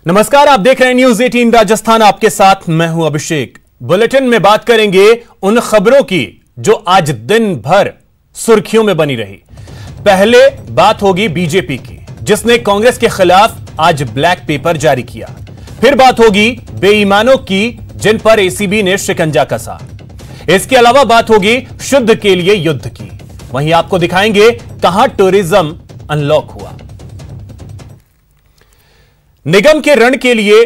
नमस्कार, आप देख रहे हैं न्यूज 18 राजस्थान। आपके साथ मैं हूं अभिषेक। बुलेटिन में बात करेंगे उन खबरों की जो आज दिन भर सुर्खियों में बनी रही। पहले बात होगी बीजेपी की, जिसने कांग्रेस के खिलाफ आज ब्लैक पेपर जारी किया। फिर बात होगी बेईमानों की, जिन पर एसीबी ने शिकंजा कसा। इसके अलावा बात होगी शुद्ध के लिए युद्ध की। वहीं आपको दिखाएंगे कहां टूरिज्म अनलॉक हुआ। निगम के ऋण के लिए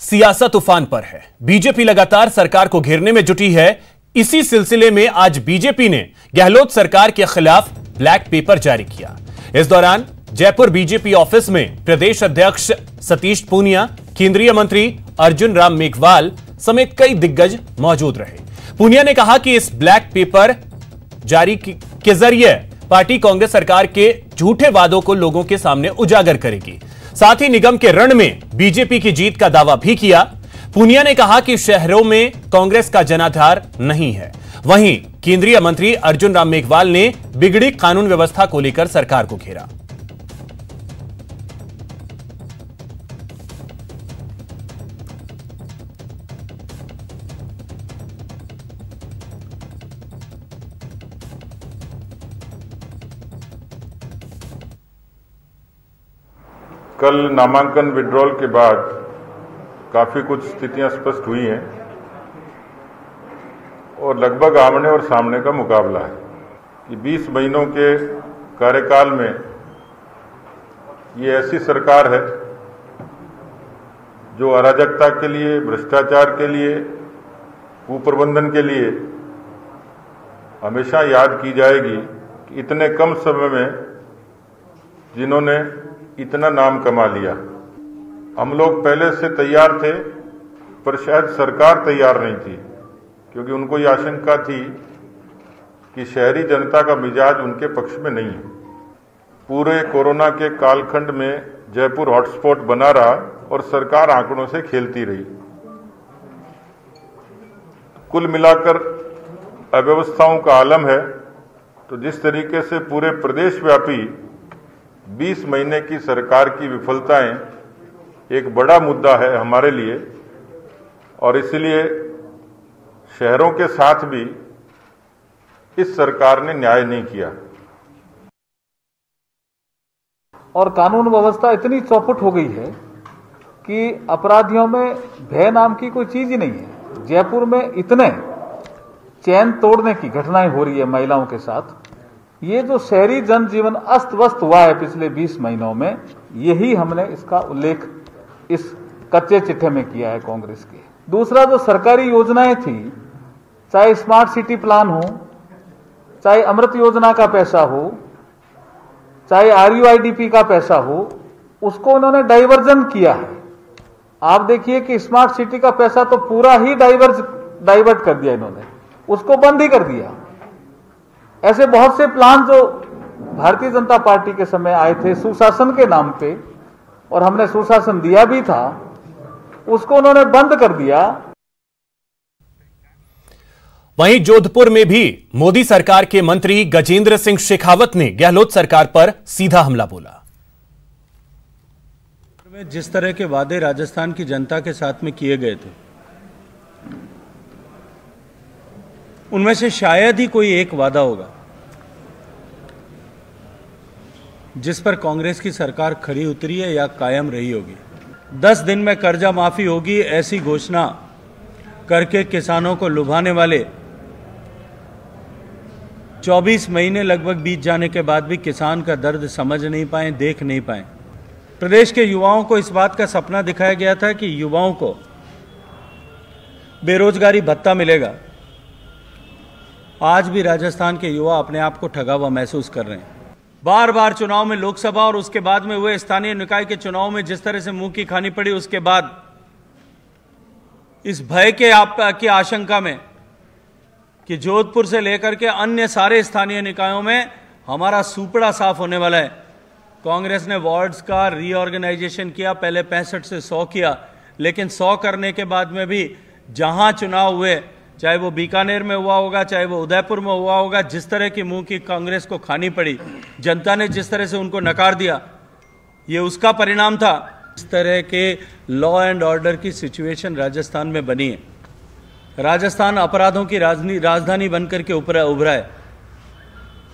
सियासत उफान पर है। बीजेपी लगातार सरकार को घेरने में जुटी है। इसी सिलसिले में आज बीजेपी ने गहलोत सरकार के खिलाफ ब्लैक पेपर जारी किया। इस दौरान जयपुर बीजेपी ऑफिस में प्रदेश अध्यक्ष सतीश पूनिया, केंद्रीय मंत्री अर्जुन राम मेघवाल समेत कई दिग्गज मौजूद रहे। पूनिया ने कहा कि इस ब्लैक पेपर जारी के जरिए पार्टी कांग्रेस सरकार के झूठे वादों को लोगों के सामने उजागर करेगी। साथ ही निगम के ऋण में बीजेपी की जीत का दावा भी किया। पूनिया ने कहा कि शहरों में कांग्रेस का जनाधार नहीं है। वहीं केंद्रीय मंत्री अर्जुन राम मेघवाल ने बिगड़ी कानून व्यवस्था को लेकर सरकार को घेरा। कल नामांकन विड्रॉल के बाद काफी कुछ स्थितियां स्पष्ट हुई हैं और लगभग आमने और सामने का मुकाबला है कि 20 महीनों के कार्यकाल में ये ऐसी सरकार है जो अराजकता के लिए, भ्रष्टाचार के लिए, कुप्रबंधन के लिए हमेशा याद की जाएगी कि इतने कम समय में जिन्होंने इतना नाम कमा लिया। हम लोग पहले से तैयार थे, पर शायद सरकार तैयार नहीं थी, क्योंकि उनको ये आशंका थी कि शहरी जनता का मिजाज उनके पक्ष में नहीं है। पूरे कोरोना के कालखंड में जयपुर हॉटस्पॉट बना रहा और सरकार आंकड़ों से खेलती रही। कुल मिलाकर अव्यवस्थाओं का आलम है। तो जिस तरीके से पूरे प्रदेश व्यापी 20 महीने की सरकार की विफलताएं एक बड़ा मुद्दा है हमारे लिए, और इसलिए शहरों के साथ भी इस सरकार ने न्याय नहीं किया। और कानून व्यवस्था इतनी चौपट हो गई है कि अपराधियों में भय नाम की कोई चीज ही नहीं है। जयपुर में इतने चैन तोड़ने की घटनाएं हो रही है महिलाओं के साथ। ये जो शहरी जनजीवन अस्त व्यस्त हुआ है पिछले 20 महीनों में, यही हमने इसका उल्लेख इस कच्चे चिट्ठे में किया है कांग्रेस के। दूसरा, जो सरकारी योजनाएं थी, चाहे स्मार्ट सिटी प्लान हो, चाहे अमृत योजना का पैसा हो, चाहे आरयूआईडीपी का पैसा हो, उसको उन्होंने डाइवर्जन किया है। आप देखिए कि स्मार्ट सिटी का पैसा तो पूरा ही डाइवर्ट कर दिया इन्होंने, उसको बंद ही कर दिया। ऐसे बहुत से प्लान जो भारतीय जनता पार्टी के समय आए थे सुशासन के नाम पे, और हमने सुशासन दिया भी था, उसको उन्होंने बंद कर दिया। वहीं जोधपुर में भी मोदी सरकार के मंत्री गजेंद्र सिंह शेखावत ने गहलोत सरकार पर सीधा हमला बोला। जिस तरह के वादे राजस्थान की जनता के साथ में किए गए थे, उनमें से शायद ही कोई एक वादा होगा जिस पर कांग्रेस की सरकार खरी उतरी है या कायम रही होगी। 10 दिन में कर्जा माफी होगी, ऐसी घोषणा करके किसानों को लुभाने वाले 24 महीने लगभग बीत जाने के बाद भी किसान का दर्द समझ नहीं पाए, देख नहीं पाए। प्रदेश के युवाओं को इस बात का सपना दिखाया गया था कि युवाओं को बेरोजगारी भत्ता मिलेगा। आज भी राजस्थान के युवा अपने आप को ठगा हुआ महसूस कर रहे हैं। बार बार चुनाव में, लोकसभा और उसके बाद में हुए स्थानीय निकाय के चुनाव में जिस तरह से मुंह की खानी पड़ी, उसके बाद इस भय के की आशंका में कि जोधपुर से लेकर के अन्य सारे स्थानीय निकायों में हमारा सुपड़ा साफ होने वाला है। कांग्रेस ने वार्ड्स का रीऑर्गेनाइजेशन किया, पहले 65 से 100 किया, लेकिन 100 करने के बाद में भी जहां चुनाव हुए, चाहे वो बीकानेर में हुआ होगा, चाहे वो उदयपुर में हुआ होगा, जिस तरह की मुंह की कांग्रेस को खानी पड़ी, जनता ने जिस तरह से उनको नकार दिया, ये उसका परिणाम था इस तरह के लॉ एंड ऑर्डर की सिचुएशन राजस्थान में बनी है। राजस्थान अपराधों की राजधानी बनकर के उभरा है।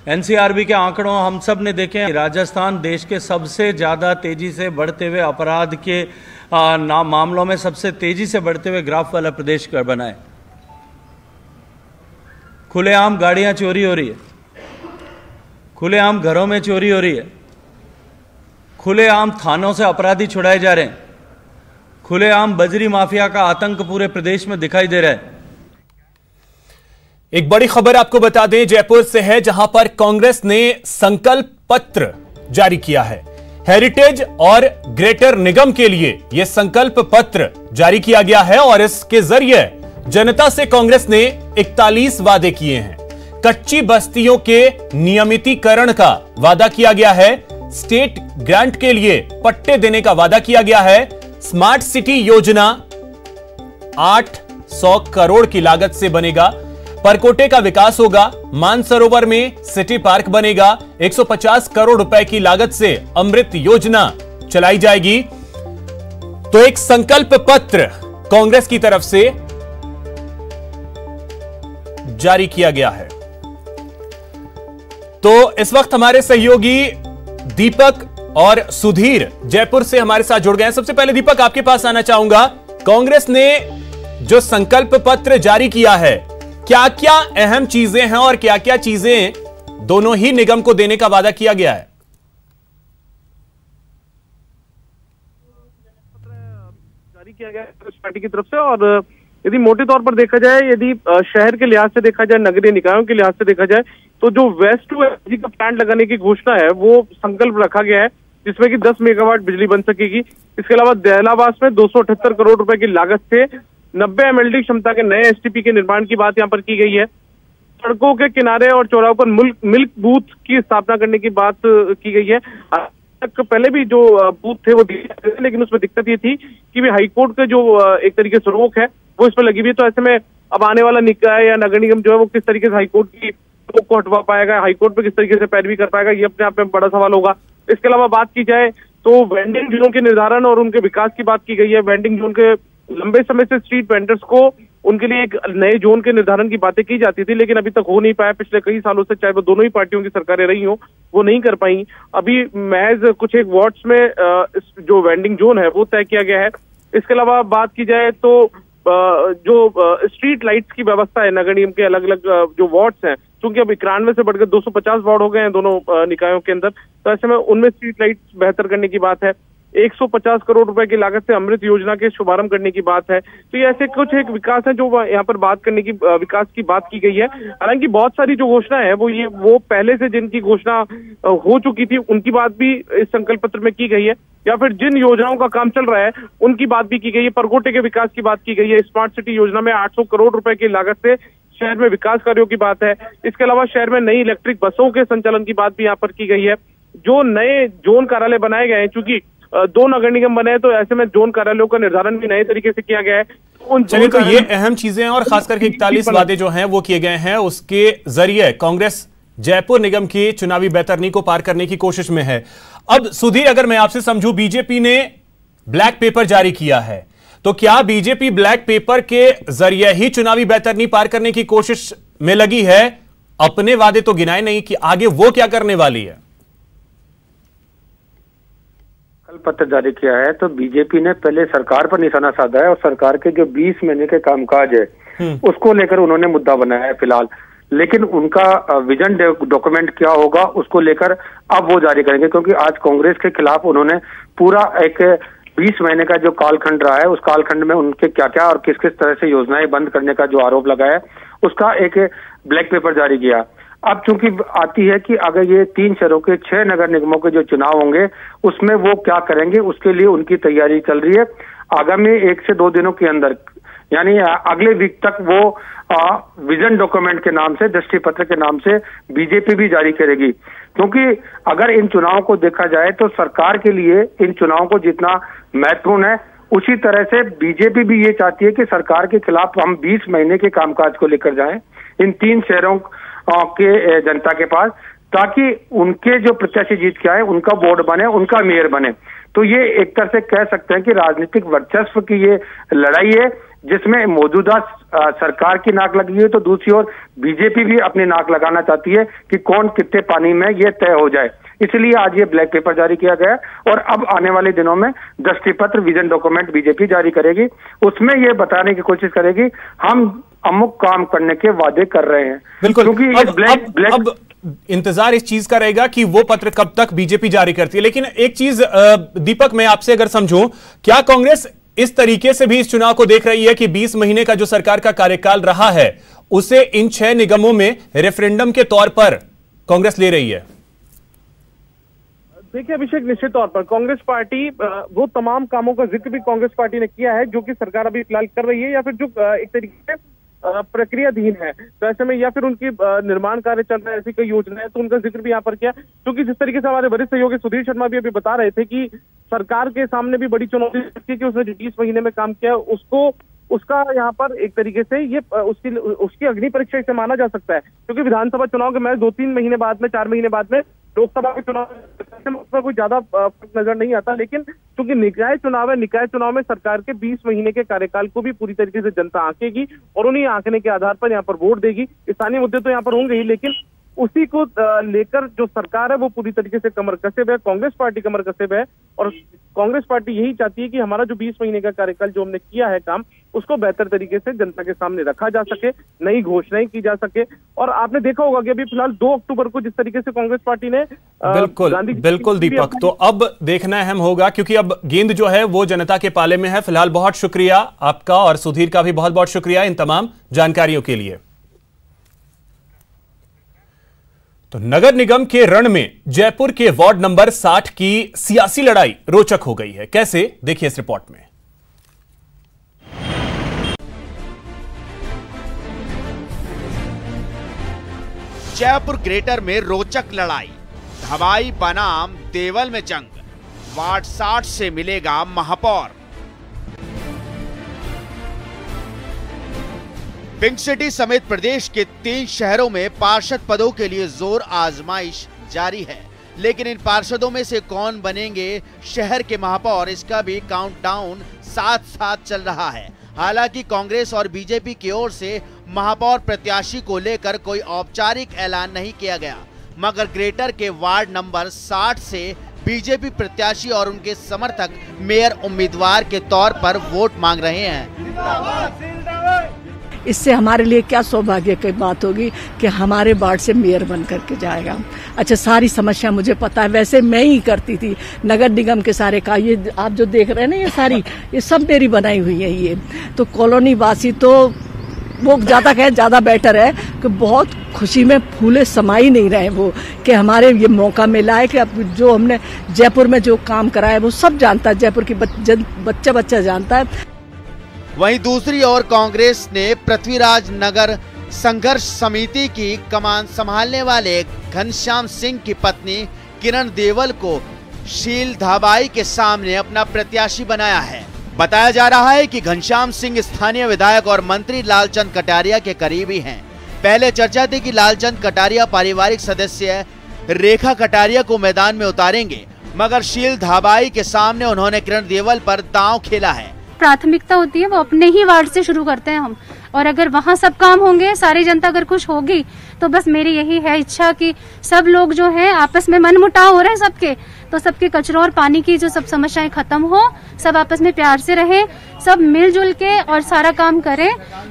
एनसीआरबी के आंकड़ों हम सब ने देखे हैं, राजस्थान देश के सबसे ज़्यादा तेजी से बढ़ते हुए अपराध के मामलों में सबसे तेजी से बढ़ते हुए ग्राफ वाला प्रदेश बना है। खुलेआम गाड़ियां चोरी हो रही है, खुलेआम घरों में चोरी हो रही है, खुलेआम थानों से अपराधी छुड़ाए जा रहे हैं, खुलेआम बजरी माफिया का आतंक पूरे प्रदेश में दिखाई दे रहा है। एक बड़ी खबर आपको बता दें, जयपुर से है, जहां पर कांग्रेस ने संकल्प पत्र जारी किया है। हेरिटेज और ग्रेटर निगम के लिए यह संकल्प पत्र जारी किया गया है और इसके जरिए जनता से कांग्रेस ने 41 वादे किए हैं। कच्ची बस्तियों के नियमितीकरण का वादा किया गया है, स्टेट ग्रांट के लिए पट्टे देने का वादा किया गया है, स्मार्ट सिटी योजना 800 करोड़ की लागत से बनेगा, परकोटे का विकास होगा, मानसरोवर में सिटी पार्क बनेगा, 150 करोड़ रुपए की लागत से अमृत योजना चलाई जाएगी। तो एक संकल्प पत्र कांग्रेस की तरफ से जारी किया गया है। तो इस वक्त हमारे सहयोगी दीपक और सुधीर जयपुर से हमारे साथ जुड़ गए हैं। सबसे पहले दीपक, आपके पास आना चाहूंगा। कांग्रेस ने जो संकल्प पत्र जारी किया है, क्या क्या अहम चीजें हैं और क्या क्या चीजें दोनों ही निगम को देने का वादा किया गया है? जारी किया गया है कांग्रेस पार्टी की तरफ से। और यदि मोटे तौर पर देखा जाए, यदि शहर के लिहाज से देखा जाए, नगरीय निकायों के लिहाज से देखा जाए, तो जो वेस्ट टू एनर्जी का प्लांट लगाने की घोषणा है वो संकल्प रखा गया है, जिसमें कि 10 मेगावाट बिजली बन सकेगी। इसके अलावा दहलावास में 278 करोड़ रुपए की लागत से 90 MLD क्षमता के नए STP के निर्माण की बात यहाँ पर की गई है। सड़कों के किनारे और चौराहों पर मिल्क बूथ की स्थापना करने की बात की गई है। तक पहले भी जो बूथ थे वो दिए जाते थे, लेकिन उसमें दिक्कत ये थी कि भी हाईकोर्ट का जो एक तरीके से रोक है वो इसमें लगी हुई है। तो ऐसे में अब आने वाला निकाय या नगर निगम जो है वो किस तरीके से हाईकोर्ट की रोक को हटवा पाएगा, हाईकोर्ट पे किस तरीके से पैरवी कर पाएगा, ये अपने आप में बड़ा सवाल होगा। इसके अलावा बात की जाए तो वेंडिंग जोन के निर्धारण और उनके विकास की बात की गई है। वेंडिंग जोन के लंबे समय से स्ट्रीट वेंडर्स को उनके लिए एक नए जोन के निर्धारण की बातें की जाती थी, लेकिन अभी तक हो नहीं पाया। पिछले कई सालों से, चाहे वो दोनों ही पार्टियों की सरकारें रही हो, वो नहीं कर पाई। अभी महज कुछ एक वार्ड्स में जो वेंडिंग जोन है वो तय किया गया है। इसके अलावा बात की जाए तो जो स्ट्रीट लाइट्स की व्यवस्था है नगर निगम के अलग अलग जो वार्ड्स हैं, क्योंकि अब 91 से बढ़कर 250 वार्ड हो गए हैं दोनों निकायों के अंदर, तो ऐसे में उनमें स्ट्रीट लाइट्स बेहतर करने की बात है। 150 करोड़ रुपए की लागत से अमृत योजना के शुभारंभ करने की बात है। तो ये ऐसे कुछ एक विकास है जो यहाँ पर बात करने की, विकास की बात की गई है। हालांकि बहुत सारी जो घोषणा है वो पहले से जिनकी घोषणा हो चुकी थी उनकी बात भी इस संकल्प पत्र में की गई है, या फिर जिन योजनाओं का काम चल रहा है उनकी बात भी की गई है। परकोटे के विकास की बात की गई है। स्मार्ट सिटी योजना में 800 करोड़ रुपए की लागत से शहर में विकास कार्यों की बात है। इसके अलावा शहर में नई इलेक्ट्रिक बसों के संचालन की बात भी यहाँ पर की गई है। जो नए जोन कार्यालय बनाए गए हैं, चूंकि 2 नगर निगम बने हैं, तो ऐसे में जोन कार्यालयों का निर्धारण भी नए तरीके से किया गया है। चलिए, तो ये अहम चीजें हैं और खास करके 41 वादे जो हैं वो किए गए हैं। उसके जरिए कांग्रेस जयपुर निगम की चुनावी बेहतरनी को पार करने की कोशिश में है। अब सुधीर, अगर मैं आपसे समझूं, बीजेपी ने ब्लैक पेपर जारी किया है, तो क्या बीजेपी ब्लैक पेपर के जरिए ही चुनावी बेहतरनी पार करने की कोशिश में लगी है? अपने वादे तो गिनाए नहीं कि आगे वो क्या करने वाली है? कल पत्र जारी किया है तो बीजेपी ने पहले सरकार पर निशाना साधा है और सरकार के जो 20 महीने के कामकाज है उसको लेकर उन्होंने मुद्दा बनाया है फिलहाल। लेकिन उनका विजन डॉक्यूमेंट क्या होगा उसको लेकर अब वो जारी करेंगे, क्योंकि आज कांग्रेस के खिलाफ उन्होंने पूरा एक 20 महीने का जो कालखंड रहा है उस कालखंड में उनके क्या क्या और किस किस तरह से योजनाएं बंद करने का जो आरोप लगाया उसका एक ब्लैक पेपर जारी किया। अब चूंकि आती है कि अगर ये 3 शहरों के 6 नगर निगमों के जो चुनाव होंगे उसमें वो क्या करेंगे, उसके लिए उनकी तैयारी चल रही है। आगामी 1 से 2 दिनों के अंदर, यानी अगले वीक तक वो विजन डॉक्यूमेंट के नाम से, दृष्टि पत्र के नाम से बीजेपी भी जारी करेगी। क्योंकि अगर इन चुनावों को देखा जाए तो सरकार के लिए इन चुनावों को जितना महत्वपूर्ण है, उसी तरह से बीजेपी भी ये चाहती है कि सरकार के खिलाफ हम 20 महीने के कामकाज को लेकर जाएं इन 3 शहरों के जनता के पास, ताकि उनके जो प्रत्याशी जीत के आए उनका बोर्ड बने, उनका मेयर बने। तो ये एक तरह से कह सकते हैं कि राजनीतिक वर्चस्व की ये लड़ाई है, जिसमें मौजूदा सरकार की नाक लगी है, तो दूसरी ओर बीजेपी भी अपनी नाक लगाना चाहती है कि कौन कितने पानी में ये तय हो जाए। इसलिए आज ये ब्लैक पेपर जारी किया गया और अब आने वाले दिनों में दृष्टि पत्र, विजन डॉक्यूमेंट बीजेपी जारी करेगी। उसमें ये बताने की कोशिश करेगी हम अमुक काम करने के वादे कर रहे हैं। बिल्कुल, क्योंकि अब इंतजार इस चीज का रहेगा कि वो पत्र कब तक बीजेपी जारी करती है। लेकिन एक चीज दीपक, मैं आपसे अगर समझूं, क्या कांग्रेस इस तरीके से भी इस चुनाव को देख रही है कि 20 महीने का जो सरकार का कार्यकाल रहा है उसे इन 6 निगमों में रेफरेंडम के तौर पर कांग्रेस ले रही है? देखिए अभिषेक, निश्चित तौर पर कांग्रेस पार्टी वो तमाम कामों का जिक्र भी कांग्रेस पार्टी ने किया है जो कि सरकार अभी फिलहाल कर रही है, या फिर जो एक तरीके से प्रक्रियाधीन है, तो ऐसे में या फिर उनकी निर्माण कार्य चल रहा है, ऐसी कोई योजना है, तो उनका जिक्र भी यहाँ पर किया। क्योंकि जिस तरीके से हमारे वरिष्ठ सहयोगी सुधीर शर्मा भी अभी बता रहे थे कि सरकार के सामने भी बड़ी चुनौती थी कि उसने जो 20 महीने में काम किया उसका यहाँ पर एक तरीके से ये उसकी अग्नि परीक्षा इसे माना जा सकता है। क्योंकि विधानसभा चुनाव के महज 2-3 महीने बाद में, 4 महीने बाद में लोकसभा के चुनाव उसमें कोई ज्यादा फर्क नजर नहीं आता, लेकिन क्योंकि निकाय चुनाव है, निकाय चुनाव में सरकार के 20 महीने के कार्यकाल को भी पूरी तरीके से जनता आंकेगी और उन्हीं आंकने के आधार पर यहाँ पर वोट देगी। स्थानीय मुद्दे तो यहाँ पर होंगे ही, लेकिन उसी को लेकर जो सरकार है वो पूरी तरीके से कमर कसेब है, कांग्रेस पार्टी कमर कसेब है। और कांग्रेस पार्टी यही चाहती है कि हमारा जो 20 महीने का कार्यकाल जो हमने किया है काम, उसको बेहतर तरीके से जनता के सामने रखा जा सके, नई घोषणाएं की जा सके। और आपने देखा होगा कि अभी फिलहाल 2 अक्टूबर को जिस तरीके से कांग्रेस पार्टी ने बिल्कुल दीपक, तो अब देखना अहम होगा क्योंकि अब गेंद जो है वो जनता के पाले में है। फिलहाल बहुत शुक्रिया आपका और सुधीर का भी बहुत बहुत शुक्रिया इन तमाम जानकारियों के लिए। तो नगर निगम के रण में जयपुर के वार्ड नंबर 60 की सियासी लड़ाई रोचक हो गई है। कैसे, देखिए इस रिपोर्ट में। जयपुर ग्रेटर में रोचक लड़ाई, धवाई बनाम देवल में जंग, वार्ड 60 से मिलेगा महापौर। पिंक सिटी समेत प्रदेश के 3 शहरों में पार्षद पदों के लिए जोर आजमाइश जारी है, लेकिन इन पार्षदों में से कौन बनेंगे शहर के महापौर, इसका भी काउंटडाउन साथ साथ चल रहा है। हालांकि कांग्रेस और बीजेपी की ओर से महापौर प्रत्याशी को लेकर कोई औपचारिक ऐलान नहीं किया गया, मगर ग्रेटर के वार्ड नंबर 60 से बीजेपी प्रत्याशी और उनके समर्थक मेयर उम्मीदवार के तौर पर वोट मांग रहे हैं। इससे हमारे लिए क्या सौभाग्य की बात होगी कि हमारे वार्ड से मेयर बन करके जाएगा। अच्छा, सारी समस्या मुझे पता है, वैसे मैं ही करती थी नगर निगम के सारे का। ये आप जो देख रहे हैं ना, ये सारी ये सब मेरी बनाई हुई है। ये तो कॉलोनी वासी तो वो ज्यादा कहे ज्यादा बेटर है कि बहुत खुशी में फूले समाई नहीं रहे वो कि हमारे ये मौका मिला है कि अब जो हमने जयपुर में जो काम करा है वो सब जानता है, जयपुर की बच्चा जानता है। वहीं दूसरी ओर कांग्रेस ने पृथ्वीराज नगर संघर्ष समिति की कमान संभालने वाले घनश्याम सिंह की पत्नी किरण देवल को शील धाबाई के सामने अपना प्रत्याशी बनाया है। बताया जा रहा है कि घनश्याम सिंह स्थानीय विधायक और मंत्री लालचंद कटारिया के करीबी हैं। पहले चर्चा थी कि लालचंद कटारिया पारिवारिक सदस्य रेखा कटारिया को मैदान में उतारेंगे, मगर शील धाबाई के सामने उन्होंने किरण देवल पर दांव खेला है। प्राथमिकता होती है वो अपने ही वार्ड से शुरू करते हैं हम, और अगर वहाँ सब काम होंगे, सारी जनता अगर खुश होगी, तो बस मेरी यही है इच्छा कि सब लोग जो है आपस में मनमुटाव हो रहे हैं सबके, तो सबके कचरों और पानी की जो सब समस्याएं खत्म हो, सब आपस में प्यार से रहे, सब मिलजुल के और सारा काम करें,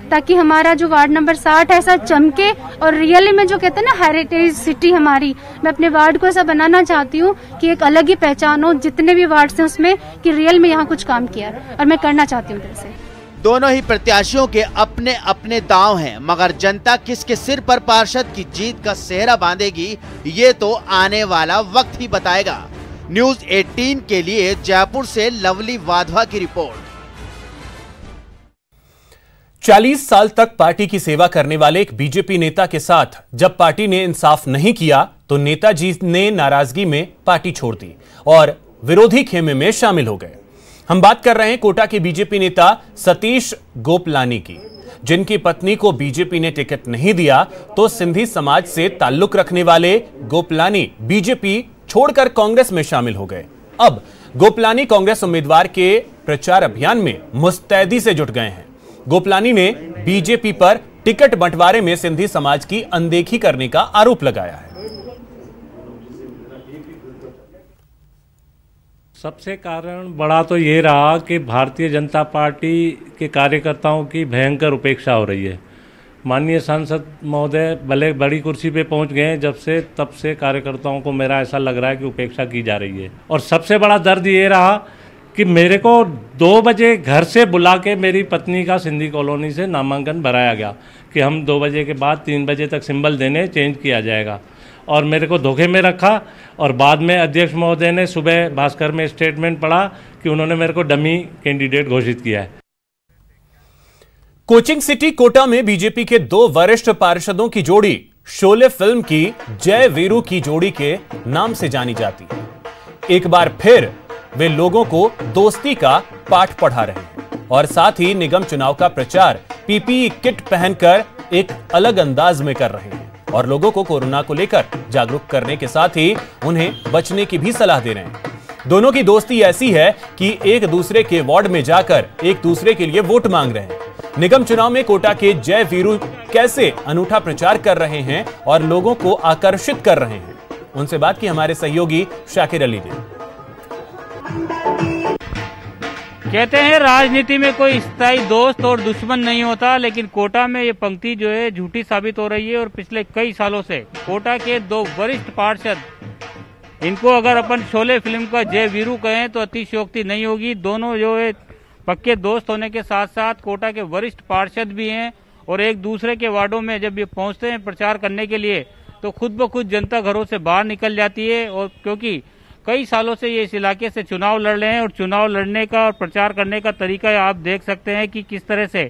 ताकि हमारा जो वार्ड नंबर 60 है ऐसा चमके। और रियली में जो कहते हैं ना हेरिटेज सिटी हमारी, मैं अपने वार्ड को ऐसा बनाना चाहती हूँ कि एक अलग ही पहचान हो जितने भी वार्ड से उसमें, कि रियल में यहाँ कुछ काम किया और मैं करना चाहती हूँ दिल से। दोनों ही प्रत्याशियों के अपने अपने दांव हैं, मगर जनता किसके सिर पर पार्षद की जीत का सेहरा बांधेगी, ये तो आने वाला वक्त ही बताएगा। न्यूज़ 18 के लिए जयपुर से लवली वाधवा की रिपोर्ट। 40 साल तक पार्टी की सेवा करने वाले एक बीजेपी नेता के साथ जब पार्टी ने इंसाफ नहीं किया तो नेताजी ने नाराजगी में पार्टी छोड़ दी और विरोधी खेमे में शामिल हो गए। हम बात कर रहे हैं कोटा के बीजेपी नेता सतीश गोपलानी की, जिनकी पत्नी को बीजेपी ने टिकट नहीं दिया तो सिंधी समाज से ताल्लुक रखने वाले गोपलानी बीजेपी छोड़कर कांग्रेस में शामिल हो गए। अब गोपलानी कांग्रेस उम्मीदवार के प्रचार अभियान में मुस्तैदी से जुट गए हैं। गोपलानी ने बीजेपी पर टिकट बंटवारे में सिंधी समाज की अनदेखी करने का आरोप लगाया है। सबसे कारण बड़ा तो ये रहा कि भारतीय जनता पार्टी के कार्यकर्ताओं की भयंकर उपेक्षा हो रही है। माननीय सांसद महोदय भले बड़ी कुर्सी पे पहुंच गए तब से कार्यकर्ताओं को मेरा ऐसा लग रहा है कि उपेक्षा की जा रही है। और सबसे बड़ा दर्द ये रहा कि मेरे को 2 बजे घर से बुला के मेरी पत्नी का सिंधी कॉलोनी से नामांकन भराया गया कि हम 2 बजे के बाद 3 बजे तक सिंबल देने चेंज किया जाएगा, और मेरे को धोखे में रखा। और बाद में अध्यक्ष महोदय ने सुबह भास्कर में स्टेटमेंट पढ़ा कि उन्होंने मेरे को डमी कैंडिडेट घोषित किया है। कोचिंग सिटी कोटा में बीजेपी के 2 वरिष्ठ पार्षदों की जोड़ी शोले फिल्म की जय वीरू की जोड़ी के नाम से जानी जाती है। एक बार फिर वे लोगों को दोस्ती का पाठ पढ़ा रहे हैं और साथ ही निगम चुनाव का प्रचार पीपीई किट पहनकर एक अलग अंदाज में कर रहे हैं और लोगों को कोरोना को लेकर जागरूक करने के साथ ही उन्हें बचने की भी सलाह दे रहे हैं। दोनों की दोस्ती ऐसी है कि एक दूसरे के वार्ड में जाकर एक दूसरे के लिए वोट मांग रहे हैं। निगम चुनाव में कोटा के जय वीरू कैसे अनूठा प्रचार कर रहे हैं और लोगों को आकर्षित कर रहे हैं, उनसे बात की हमारे सहयोगी शाकिर अली ने। कहते हैं राजनीति में कोई स्थायी दोस्त और दुश्मन नहीं होता, लेकिन कोटा में ये पंक्ति जो है झूठी साबित हो रही है। और पिछले कई सालों से कोटा के 2 वरिष्ठ पार्षद, इनको अगर अपन शोले फिल्म का जय वीरू कहें तो अतिशयोक्ति नहीं होगी। दोनों जो है पक्के दोस्त होने के साथ साथ कोटा के वरिष्ठ पार्षद भी हैं और एक दूसरे के वार्डों में जब ये पहुंचते हैं प्रचार करने के लिए तो खुद ब खुद जनता घरों से बाहर निकल जाती है। और क्योंकि कई सालों से ये इस इलाके से चुनाव लड़ रहे हैं और चुनाव लड़ने का और प्रचार करने का तरीका आप देख सकते हैं कि किस तरह से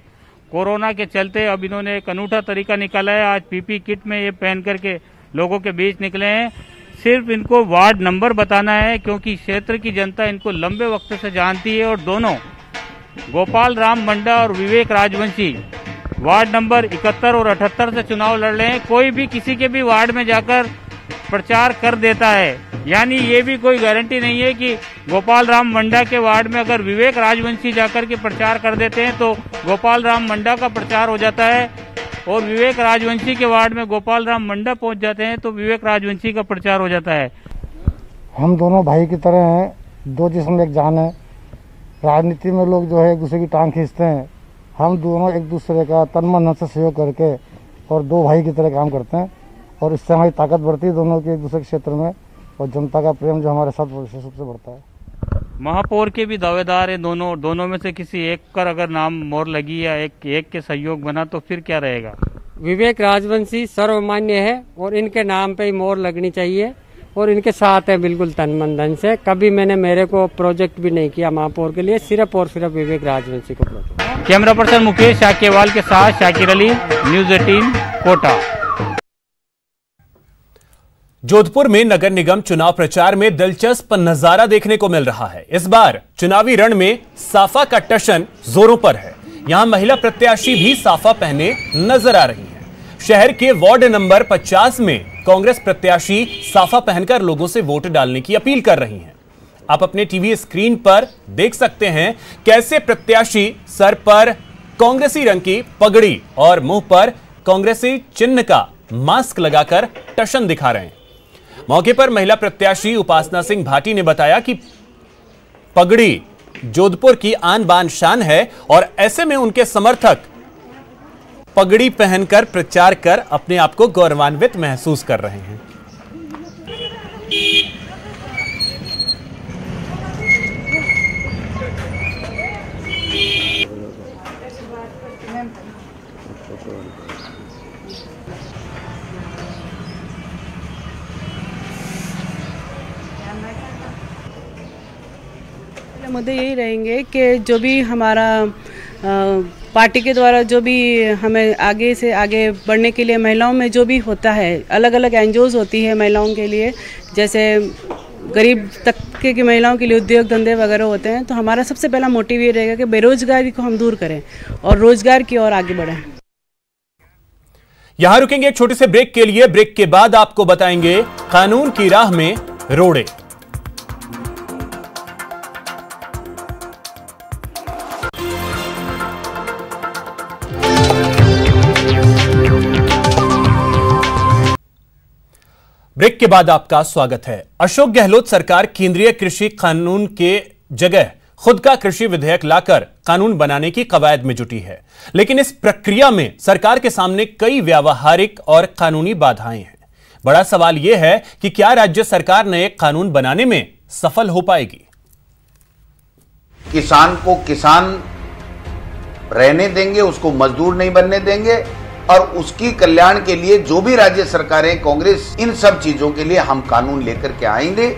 कोरोना के चलते अब इन्होंने एक अनूठा तरीका निकाला है। आज पीपी किट में ये पहन करके लोगों के बीच निकले हैं। सिर्फ इनको वार्ड नंबर बताना है क्योंकि क्षेत्र की जनता इनको लंबे वक्त से जानती है। और दोनों गोपाल राम मंडा और विवेक राजवंशी वार्ड नंबर 71 और 78 से चुनाव लड़ रहे हैं। कोई भी किसी के भी वार्ड में जाकर प्रचार कर देता है, यानी ये भी कोई गारंटी नहीं है कि गोपाल राम मंडा के वार्ड में अगर विवेक राजवंशी जाकर के प्रचार कर देते हैं तो गोपाल राम मंडा का प्रचार हो जाता है, और विवेक राजवंशी के वार्ड में गोपाल राम मंडा पहुंच जाते हैं तो विवेक राजवंशी का प्रचार हो जाता है। हम दोनों भाई की तरह हैं, 2 जिस्म एक जान है। राजनीति में लोग जो है एक दूसरे की टांग खींचते हैं, हम दोनों एक दूसरे का तन मन से सहयोग करके और 2 भाई की तरह काम करते हैं और इससे हमारी ताकत बढ़ती है दोनों की एक दूसरे के क्षेत्र में, और जनता का प्रेम जो हमारे साथ विशेष रूप से बढ़ता है। महापौर के भी दावेदार है दोनों में से किसी एक पर अगर नाम मोहर लगी या एक के सहयोग बना तो फिर क्या रहेगा? विवेक राजवंशी सर्वमान्य है और इनके नाम पे ही मोहर लगनी चाहिए और इनके साथ है बिल्कुल तन मन धन से। कभी मेरे को प्रोजेक्ट भी नहीं किया महापौर के लिए, सिर्फ और सिर्फ विवेक राजवंशी को प्रोजेक्ट। कैमरा पर्सन मुकेश शाकेवाल के साथ शाकिर अली, न्यूज़ 18 कोटा। जोधपुर में नगर निगम चुनाव प्रचार में दिलचस्प नजारा देखने को मिल रहा है। इस बार चुनावी रण में साफा का टशन जोरों पर है। यहां महिला प्रत्याशी भी साफा पहने नजर आ रही हैं। शहर के वार्ड नंबर 50 में कांग्रेस प्रत्याशी साफा पहनकर लोगों से वोट डालने की अपील कर रही हैं। आप अपने टीवी स्क्रीन पर देख सकते हैं कैसे प्रत्याशी सर पर कांग्रेसी रंग की पगड़ी और मुंह पर कांग्रेसी चिन्ह का मास्क लगाकर टशन दिखा रहे हैं। मौके पर महिला प्रत्याशी उपासना सिंह भाटी ने बताया कि पगड़ी जोधपुर की आन बान शान है और ऐसे में उनके समर्थक पगड़ी पहनकर प्रचार कर अपने आप को गौरवान्वित महसूस कर रहे हैं। मुद्दे यही रहेंगे कि जो भी हमारा पार्टी के द्वारा जो भी हमें आगे से आगे बढ़ने के लिए महिलाओं में जो भी होता है, अलग अलग एनजीओज होती है महिलाओं के लिए, जैसे गरीब तबके की महिलाओं के लिए उद्योग धंधे वगैरह होते हैं, तो हमारा सबसे पहला मोटिव ये रहेगा कि बेरोजगारी को हम दूर करें और रोजगार की ओर आगे बढ़ें। यहां रुकेंगे एक छोटे से ब्रेक के लिए। ब्रेक के बाद आपको बताएंगे कानून की राह में रोड़े। ब्रेक के बाद आपका स्वागत है। अशोक गहलोत सरकार केंद्रीय कृषि कानून के जगह खुद का कृषि विधेयक लाकर कानून बनाने की कवायद में जुटी है, लेकिन इस प्रक्रिया में सरकार के सामने कई व्यावहारिक और कानूनी बाधाएं हैं। बड़ा सवाल यह है कि क्या राज्य सरकार नए कानून बनाने में सफल हो पाएगी? किसान को किसान रहने देंगे, उसको मजदूर नहीं बनने देंगे, और उसकी कल्याण के लिए जो भी राज्य सरकारें, कांग्रेस, इन सब चीजों के लिए हम कानून लेकर के आएंगे।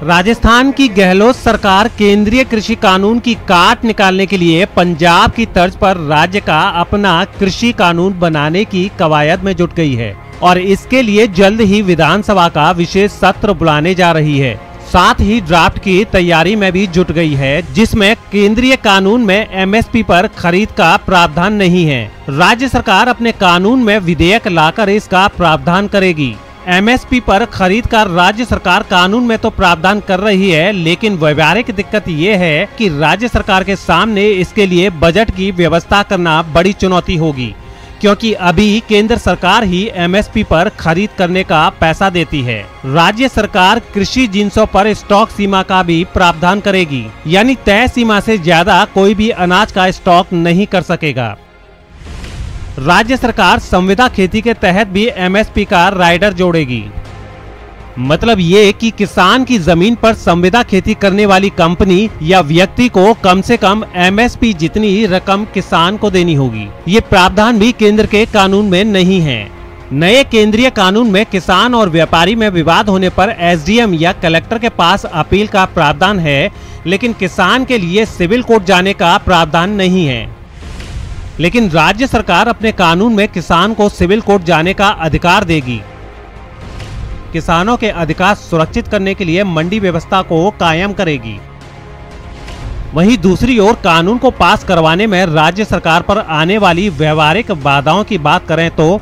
राजस्थान की गहलोत सरकार केंद्रीय कृषि कानून की काट निकालने के लिए पंजाब की तर्ज पर राज्य का अपना कृषि कानून बनाने की कवायद में जुट गई है और इसके लिए जल्द ही विधानसभा का विशेष सत्र बुलाने जा रही है। साथ ही ड्राफ्ट की तैयारी में भी जुट गई है, जिसमें केंद्रीय कानून में एमएसपी पर खरीद का प्रावधान नहीं है। राज्य सरकार अपने कानून में विधेयक लाकर इसका प्रावधान करेगी। एमएसपी पर खरीद का राज्य सरकार कानून में तो प्रावधान कर रही है, लेकिन व्यवहारिक दिक्कत ये है कि राज्य सरकार के सामने इसके लिए बजट की व्यवस्था करना बड़ी चुनौती होगी, क्योंकि अभी केंद्र सरकार ही एमएसपी पर खरीद करने का पैसा देती है। राज्य सरकार कृषि जिन्सों पर स्टॉक सीमा का भी प्रावधान करेगी, यानी तय सीमा से ज्यादा कोई भी अनाज का स्टॉक नहीं कर सकेगा। राज्य सरकार संविदा खेती के तहत भी एमएसपी का राइडर जोड़ेगी। मतलब ये कि किसान की जमीन पर संविदा खेती करने वाली कंपनी या व्यक्ति को कम से कम एमएसपी जितनी रकम किसान को देनी होगी। ये प्रावधान भी केंद्र के कानून में नहीं है। नए केंद्रीय कानून में किसान और व्यापारी में विवाद होने पर एसडीएम या कलेक्टर के पास अपील का प्रावधान है, लेकिन किसान के लिए सिविल कोर्ट जाने का प्रावधान नहीं है। लेकिन राज्य सरकार अपने कानून में किसान को सिविल कोर्ट जाने का अधिकार देगी। किसानों के अधिकार सुरक्षित करने के लिए मंडी व्यवस्था को कायम करेगी। वहीं दूसरी ओर कानून को पास करवाने में राज्य सरकार पर आने वाली व्यवहारिक बाधाओं की बात करें तो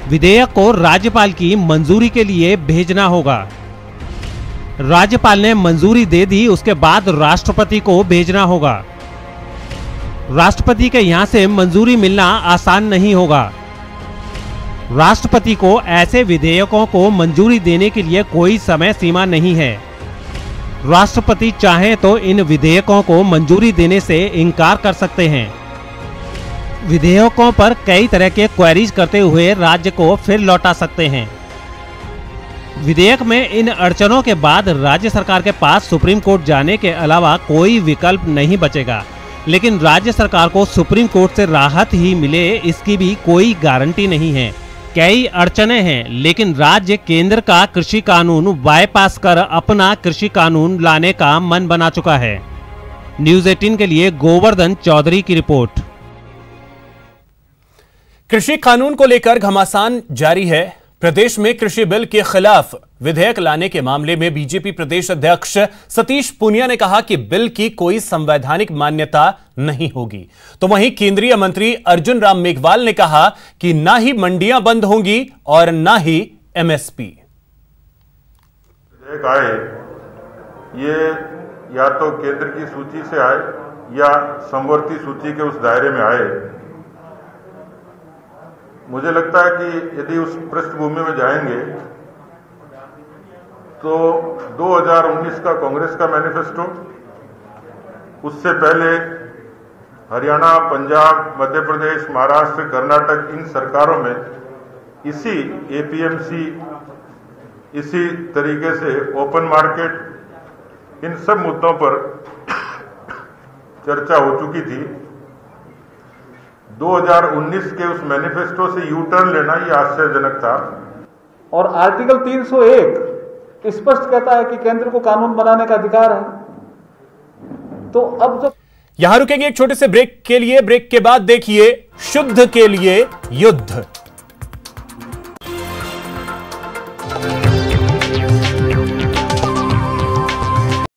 विधेयक को राज्यपाल की मंजूरी के लिए भेजना होगा। राज्यपाल ने मंजूरी दे दी, उसके बाद राष्ट्रपति को भेजना होगा। राष्ट्रपति के यहां से मंजूरी मिलना आसान नहीं होगा। राष्ट्रपति को ऐसे विधेयकों को मंजूरी देने के लिए कोई समय सीमा नहीं है। राष्ट्रपति चाहे तो इन विधेयकों को मंजूरी देने से इनकार कर सकते हैं। विधेयकों पर कई तरह के क्वेरीज करते हुए राज्य को फिर लौटा सकते हैं। विधेयक में इन अड़चनों के बाद राज्य सरकार के पास सुप्रीम कोर्ट जाने के अलावा कोई विकल्प नहीं बचेगा, लेकिन राज्य सरकार को सुप्रीम कोर्ट से राहत ही मिले इसकी भी कोई गारंटी नहीं है। कई अड़चने हैं, लेकिन राज्य केंद्र का कृषि कानून बाईपास कर अपना कृषि कानून लाने का मन बना चुका है। न्यूज़ 18 के लिए गोवर्धन चौधरी की रिपोर्ट। कृषि कानून को लेकर घमासान जारी है। प्रदेश में कृषि बिल के खिलाफ विधेयक लाने के मामले में बीजेपी प्रदेश अध्यक्ष सतीश पूनिया ने कहा कि बिल की कोई संवैधानिक मान्यता नहीं होगी, तो वहीं केंद्रीय मंत्री अर्जुन राम मेघवाल ने कहा कि ना ही मंडियां बंद होंगी और ना ही एमएसपी। विधेयक आए ये या तो केंद्र की सूची से आए या समवर्ती सूची के उस दायरे में आए। मुझे लगता है कि यदि उस पृष्ठभूमि में जाएंगे तो 2019 का कांग्रेस का मैनिफेस्टो, उससे पहले हरियाणा, पंजाब, मध्य प्रदेश, महाराष्ट्र, कर्नाटक, इन सरकारों में इसी एपीएमसी, इसी तरीके से ओपन मार्केट, इन सब मुद्दों पर चर्चा हो चुकी थी। 2019 के उस मैनिफेस्टो से यू टर्न लेना ये आश्चर्यजनक था। और आर्टिकल 301 स्पष्ट कहता है कि केंद्र को कानून बनाने का अधिकार है। तो अब जब यहां रुकेंगे एक छोटे से ब्रेक के लिए। ब्रेक के बाद देखिए शुद्ध के लिए युद्ध।